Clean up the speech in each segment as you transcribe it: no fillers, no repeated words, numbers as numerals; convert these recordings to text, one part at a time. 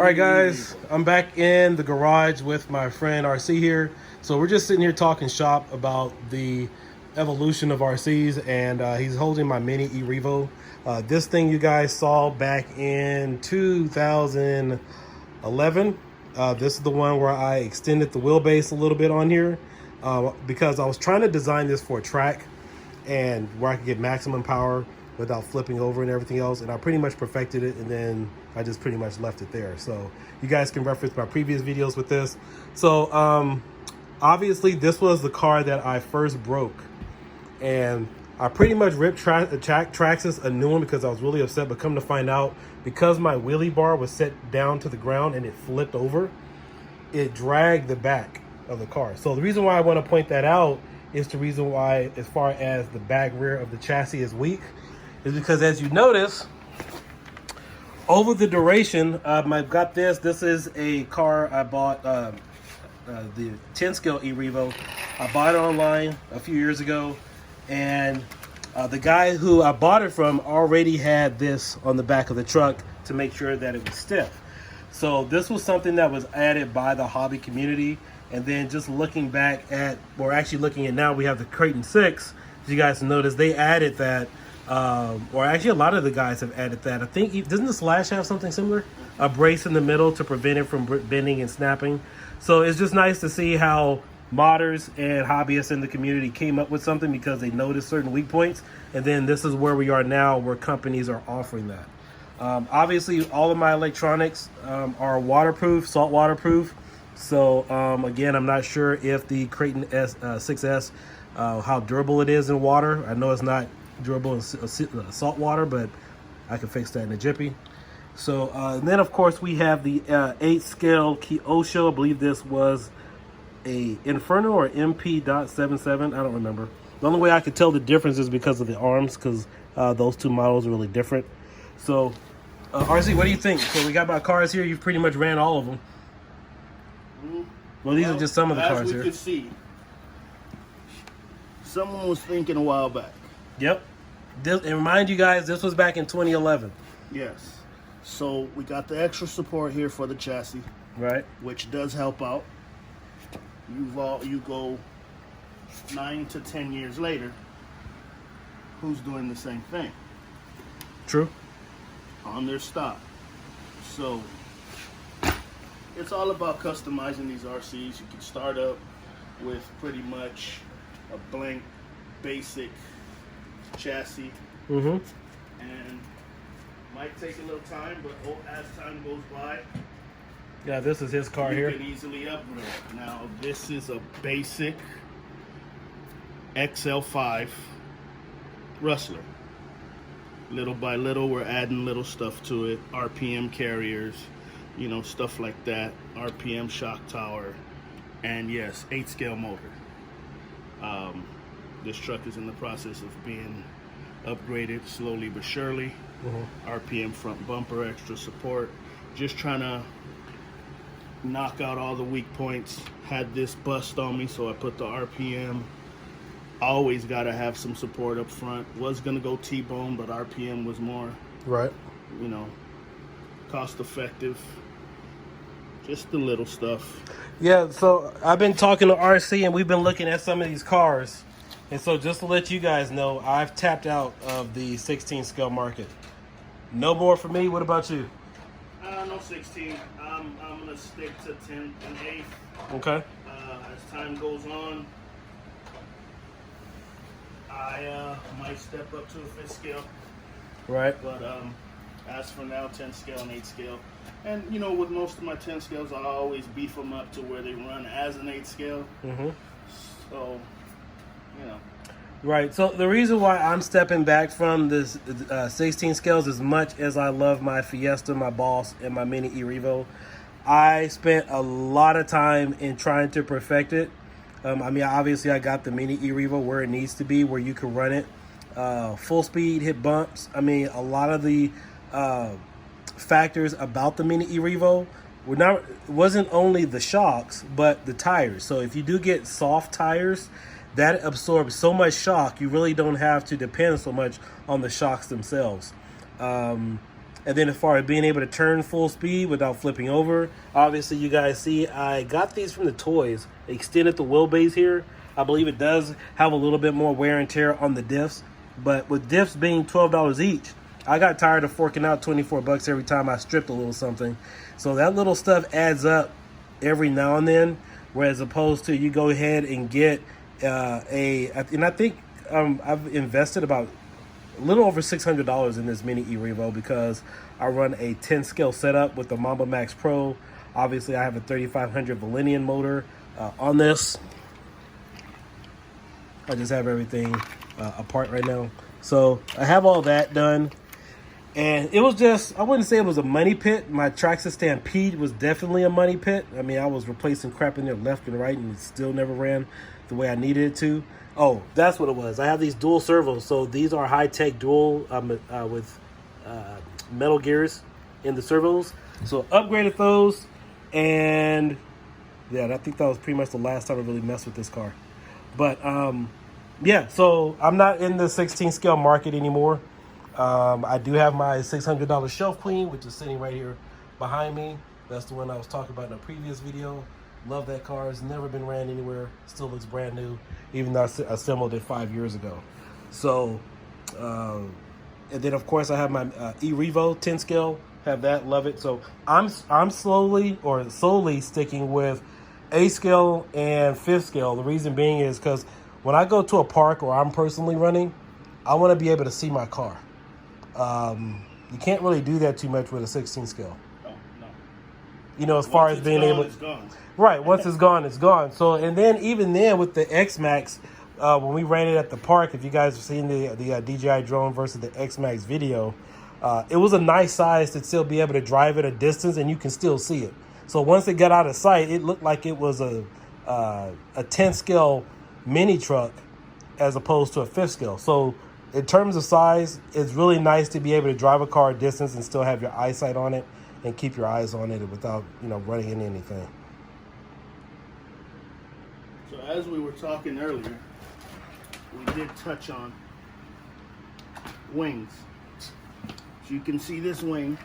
All right, guys, I'm back in the garage with my friend RC here. So we're just sitting here talking shop about the evolution of RCs, and he's holding my mini Erevo. This thing you guys saw back in 2011. This is the one where I extended the wheelbase a little bit on here because I was trying to design this for a track and where I could get maximum power without flipping over and everything else, and I pretty much perfected it, and then I just pretty much left it there. So you guys can reference my previous videos with this. So obviously this was the car that I first broke, and I pretty much ripped Traxxas a new one because I was really upset. But come to find out, because my wheelie bar was set down to the ground and it flipped over, it dragged the back of the car. So the reason why I want to point that out is the reason why, as far as the back rear of the chassis is weak, is because, as you notice, over the duration, I've got this. This is a car I bought, the 10 scale Erevo. I bought it online a few years ago, and the guy who I bought it from already had this on the back of the truck to make sure that it was stiff. So this was something that was added by the hobby community. And then just looking back at, or actually looking at now, we have the Kraton 6. As you guys notice, they added that. Or actually a lot of the guys have added that. I think, doesn't the Slash have something similar? A brace in the middle to prevent it from bending and snapping. So it's just nice to see how modders and hobbyists in the community came up with something because they noticed certain weak points. And then this is where we are now, where companies are offering that. Obviously, all of my electronics are waterproof, salt waterproof. So again, I'm not sure if the Kraton 6S, how durable it is in water. I know it's not durable in salt water, but I can fix that in a jiffy. So and then of course we have the 8 scale Kyosho. I believe this was a Inferno or MP.77. I don't remember. The only way I could tell the difference is because of the arms, because those two models are really different. So RC, what do you think? So we got my cars here. You've pretty much ran all of them. Well, these are just some of the cars here. As we could see, someone was thinking a while back. Yep. And remind you guys, this was back in 2011. Yes. So we got the extra support here for the chassis, right? Which does help out. You go 9 to 10 years later, who's doing the same thing? True. On their stock. So it's all about customizing these RCs. You can start up with pretty much a blank, basic chassis, and might take a little time, but as time goes by, yeah, this is his car here. You can easily upgrade. Now, this is a basic XL5 Rustler. Little by little, we're adding little stuff to it. RPM carriers, you know, stuff like that. RPM shock tower, and yes, 8 scale motor. This truck is in the process of being upgraded slowly but surely. RPM front bumper, extra support. Just trying to knock out all the weak points. Had this bust on me, so I put the RPM. Always got to have some support up front. Was going to go T-bone, but RPM was more, right, you know, cost effective. Just the little stuff. Yeah, so I've been talking to RC, and we've been looking at some of these cars. And so just to let you guys know, I've tapped out of the 16 scale market. No more for me. What about you? No 16. I'm going to stick to 10 and 8. Okay. As time goes on, I might step up to a 5th scale. Right. But as for now, 10 scale and 8 scale. And, you know, with most of my 10 scales, I always beef them up to where they run as an 8 scale. So, you know. Right. So the reason why I'm stepping back from this 16 scales, as much as I love my Fiesta, my Boss, and my Mini Erevo, I spent a lot of time in trying to perfect it. I mean, obviously, I got the Mini Erevo where it needs to be, where you can run it full speed, hit bumps. I mean, a lot of the factors about the Mini Erevo wasn't only the shocks, but the tires. So if you do get soft tires, that absorbs so much shock, you really don't have to depend so much on the shocks themselves. And then as far as being able to turn full speed without flipping over, obviously you guys see I got these from the toys. Extended the wheelbase here. I believe it does have a little bit more wear and tear on the diffs, but with diffs being $12 each, I got tired of forking out 24 bucks every time I stripped a little something. So that little stuff adds up every now and then, whereas opposed to you go ahead and get and I think I've invested about a little over $600 in this Mini Erevo because I run a 10 scale setup with the Mamba Max Pro. Obviously, I have a 3500 Valenian motor on this. I just have everything apart right now. So I have all that done. And it was just, I wouldn't say it was a money pit. My Traxxas Stampede was definitely a money pit. I mean, I was replacing crap in there left and right, and it still never ran the way I needed it to. Oh, that's what it was. I have these dual servos. So these are high-tech dual with metal gears in the servos. So upgraded those. And yeah, I think that was pretty much the last time I really messed with this car. But yeah, so I'm not in the 16 scale market anymore. I do have my $600 shelf queen, which is sitting right here behind me. That's the one I was talking about in a previous video. Love that car. It's never been ran anywhere. Still looks brand new, even though I assembled it 5 years ago. So, and then of course I have my Erevo 10 scale. Have that. Love it. So I'm solely sticking with 8 scale and 5th scale. The reason being is because when I go to a park or I'm personally running, I want to be able to see my car. You can't really do that too much with a 16 scale. No. You know, as far as being able, it's gone. Right, once it's gone, it's gone. So, and then even then with the X-Max, when we ran it at the park, if you guys have seen the DJI drone versus the X-Max video, it was a nice size to still be able to drive at a distance and you can still see it. So once it got out of sight, it looked like it was a 10 scale mini truck as opposed to a 5th scale. So in terms of size, it's really nice to be able to drive a car a distance and still have your eyesight on it and keep your eyes on it without, running into anything. So as we were talking earlier, we did touch on wings. So you can see this wing.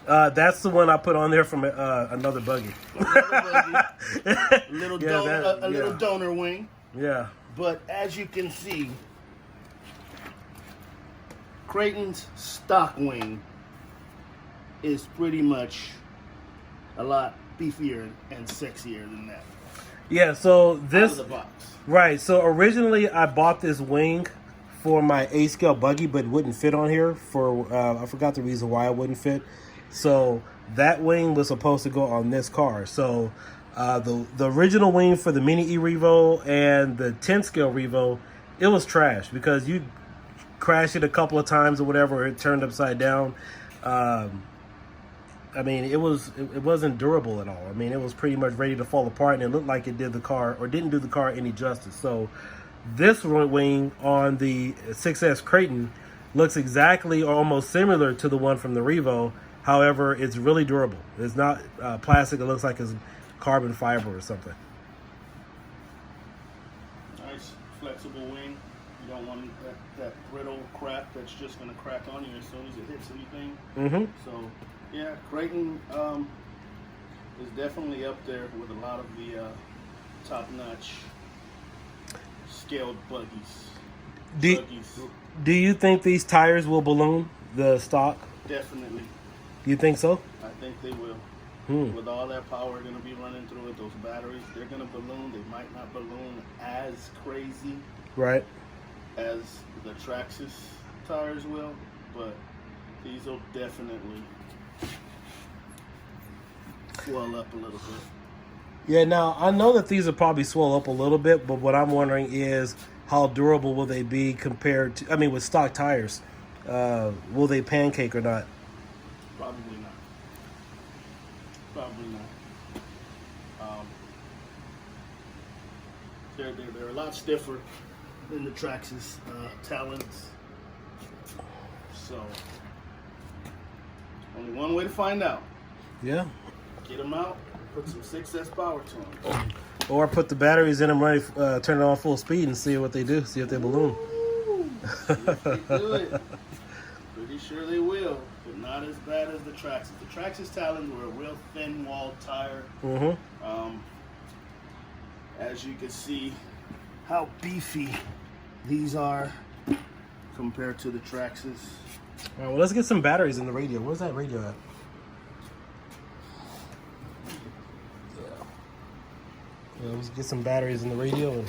That's the one I put on there from another buggy. A little donor wing. Yeah. But as you can see, Kraton's stock wing is pretty much a lot beefier and sexier than that. Yeah, so this, out of the box. Right, so originally I bought this wing for my 8 scale buggy, but it wouldn't fit on here for, I forgot the reason why it wouldn't fit. So that wing was supposed to go on this car. So the original wing for the Mini Erevo and the 10 scale Revo, it was trash because you crash it a couple of times or whatever, it turned upside down. I mean, it wasn't durable at all. I mean, it was pretty much ready to fall apart, and it looked like it did the car, or didn't do the car any justice. So this wing on the 6S Kraton looks exactly or almost similar to the one from the Revo. However, it's really durable. It's not plastic. It looks like it's carbon fiber or something. Nice, flexible wing. You don't want that brittle crap that's just going to crack on you as soon as it hits anything. Mm-hmm. So, yeah, Kraton is definitely up there with a lot of the top-notch scaled buggies. Do you think these tires will balloon the stock? Definitely. You think so? I think they will. With all that power going to be running through it, those batteries, they're going to balloon. They might not balloon as crazy, right, as the Traxxas tires will, but these will definitely swell up a little bit. Yeah, now I know that these will probably swell up a little bit, but what I'm wondering is how durable will they be compared to, I mean, with stock tires? Will they pancake or not? Probably not. Probably not. They're a lot stiffer than the Traxxas Talons. So, only one way to find out. Yeah. Get them out, put some 6S power to them. Or put the batteries in them, turn it on full speed and see what they do, see if they balloon. See if they do it. Pretty sure they will, but not as bad Traxxas. The Traxxas Talons were a real thin-walled tire. As you can see how beefy these are compared to the Traxxas. All right, well, let's get some batteries in the radio. Where's that radio at? Yeah, let's get some batteries in the radio.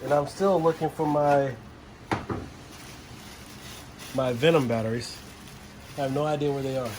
And I'm still looking for my Venom batteries. I have no idea where they are.